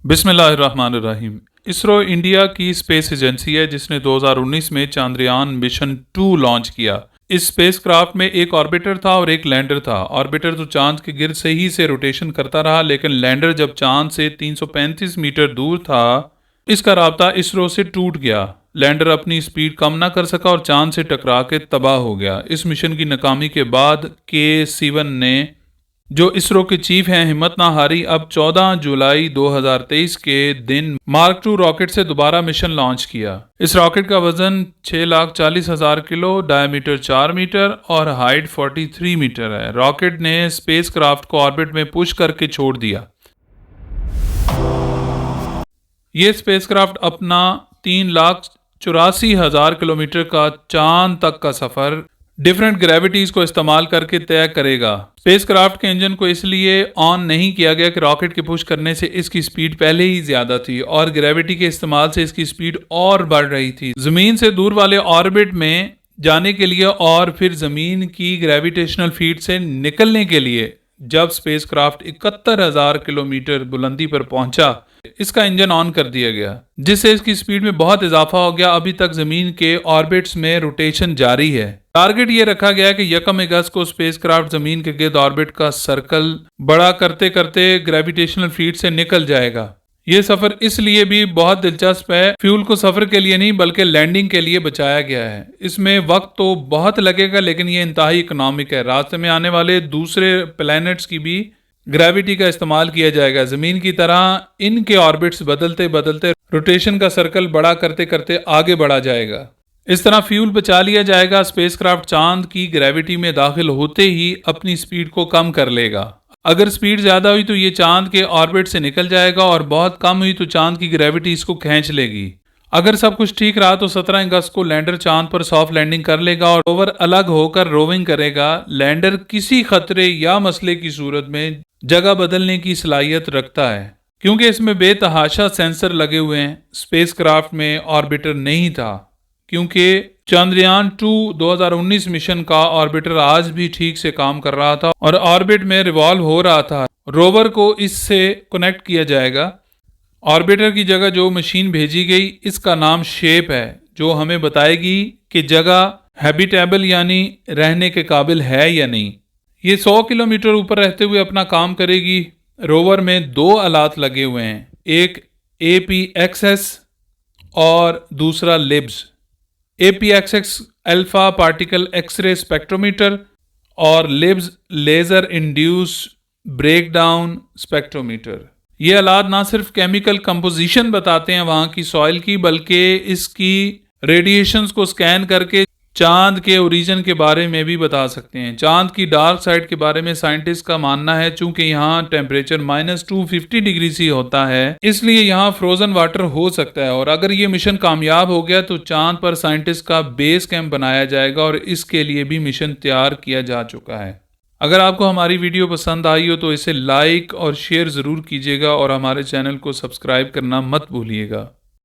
बिस्मिल्लाहिर्रहमानिर्रहीम। इसरो इंडिया की space agency है जिसने 2019 में चांद्रयान मिशन 2 लॉन्च किया। इस स्पेसक्राफ्ट में एक ऑर्बिटर था और एक लैंडर था। ऑर्बिटर तो चांद के गिर्द सही से रोटेशन करता रहा, लेकिन लैंडर जब चांद से 335 मीटर दूर था, इसका राब्ता इसरो से टूट गया। लैंडर अपनी स्पीड कम ना कर सका और चांद से टकरा के तबाह हो गया। इस मिशन की नाकामी के बाद के सिवन ने, जो इसरो के चीफ हैं, हिम्मत ना हारी। अब 14 जुलाई 2023 के दिन मार्क 2 रॉकेट से दोबारा मिशन लॉन्च किया। इस रॉकेट का वजन 6,40,000 किलो, डायमीटर 4 मीटर और हाइट 43 मीटर है। रॉकेट ने स्पेसक्राफ्ट को ऑर्बिट में पुश करके छोड़ दिया। ये स्पेसक्राफ्ट अपना 3,84,000 किलोमीटर का चांद तक का सफर डिफरेंट ग्रेविटीज को इस्तेमाल करके तय करेगा। स्पेसक्राफ्ट के इंजन को इसलिए ऑन नहीं किया गया कि रॉकेट के पुश करने से इसकी स्पीड पहले ही ज्यादा थी और ग्रेविटी के इस्तेमाल से इसकी स्पीड और बढ़ रही थी। जमीन से दूर वाले ऑर्बिट में जाने के लिए और फिर जमीन की ग्रेविटेशनल फील्ड से निकलने के लिए जब स्पेसक्राफ्ट 71,000 किलोमीटर बुलंदी पर पहुंचा, इसका इंजन ऑन कर दिया गया, जिससे इसकी स्पीड में बहुत इजाफा हो गया। अभी तक जमीन के ऑर्बिट्स में रोटेशन जारी है। टारगेट ये रखा गया कि 1 अगस्त को स्पेसक्राफ्ट जमीन के गिर्द ऑर्बिट का सर्कल बड़ा करते करते ग्रेविटेशनल फील्ड से निकल जाएगा। ये सफर इसलिए भी बहुत दिलचस्प है, फ्यूल को सफर के लिए नहीं बल्कि लैंडिंग के लिए बचाया गया है। इसमें वक्त तो बहुत लगेगा, लेकिन ये इंतहाई इकोनॉमिक है। रास्ते में आने वाले दूसरे प्लैनेट्स की भी ग्रेविटी का इस्तेमाल किया जाएगा। जमीन की तरह इनके ऑर्बिट्स बदलते बदलते रोटेशन का सर्कल बड़ा करते करते आगे बढ़ा जाएगा। इस तरह फ्यूल बचा लिया जाएगा। स्पेसक्राफ्ट चांद की ग्रेविटी में दाखिल होते ही अपनी स्पीड को कम कर लेगा। अगर स्पीड ज्यादा हुई तो ये चांद के ऑर्बिट से निकल जाएगा और बहुत कम हुई तो चांद की ग्रेविटी इसको खींच लेगी। अगर सब कुछ ठीक रहा तो 17 अगस्त को लैंडर चांद पर सॉफ्ट लैंडिंग कर लेगा और रोवर अलग होकर रोविंग करेगा। लैंडर किसी खतरे या मसले की सूरत में जगह बदलने की सलाहियत रखता है, क्योंकि इसमें बेतहाशा सेंसर लगे हुए हैं। स्पेसक्राफ्ट में ऑर्बिटर नहीं था, क्योंकि चांद्रयान 2 2019 मिशन का ऑर्बिटर आज भी ठीक से काम कर रहा था और ऑर्बिट में रिवॉल्व हो रहा था। रोवर को इससे कनेक्ट किया जाएगा। ऑर्बिटर की जगह जो मशीन भेजी गई, इसका नाम शेप है, जो हमें बताएगी कि जगह हैबिटेबल यानी रहने के काबिल है या नहीं। ये 100 किलोमीटर ऊपर रहते हुए अपना काम करेगी। रोवर में 2 आलात लगे हुए हैं, एक APXS और दूसरा LIBS. APXS alpha particle X-ray spectrometer और LIBS laser induce breakdown spectrometer. ये आलात ना सिर्फ केमिकल कंपोजिशन बताते हैं वहां की सॉइल की, बल्कि इसकी रेडिएशंस को स्कैन करके चांद के ओरिजिन के बारे में भी बता सकते हैं। चांद की डार्क साइड के बारे में साइंटिस्ट का मानना है, चूंकि यहाँ टेम्परेचर -250 डिग्री सी होता है, इसलिए यहाँ फ्रोजन वाटर हो सकता है। और अगर ये मिशन कामयाब हो गया तो चांद पर साइंटिस्ट का बेस कैंप बनाया जाएगा और इसके लिए भी मिशन तैयार किया जा चुका है। अगर आपको हमारी वीडियो पसंद आई हो तो इसे लाइक और शेयर ज़रूर कीजिएगा और हमारे चैनल को सब्सक्राइब करना मत भूलिएगा।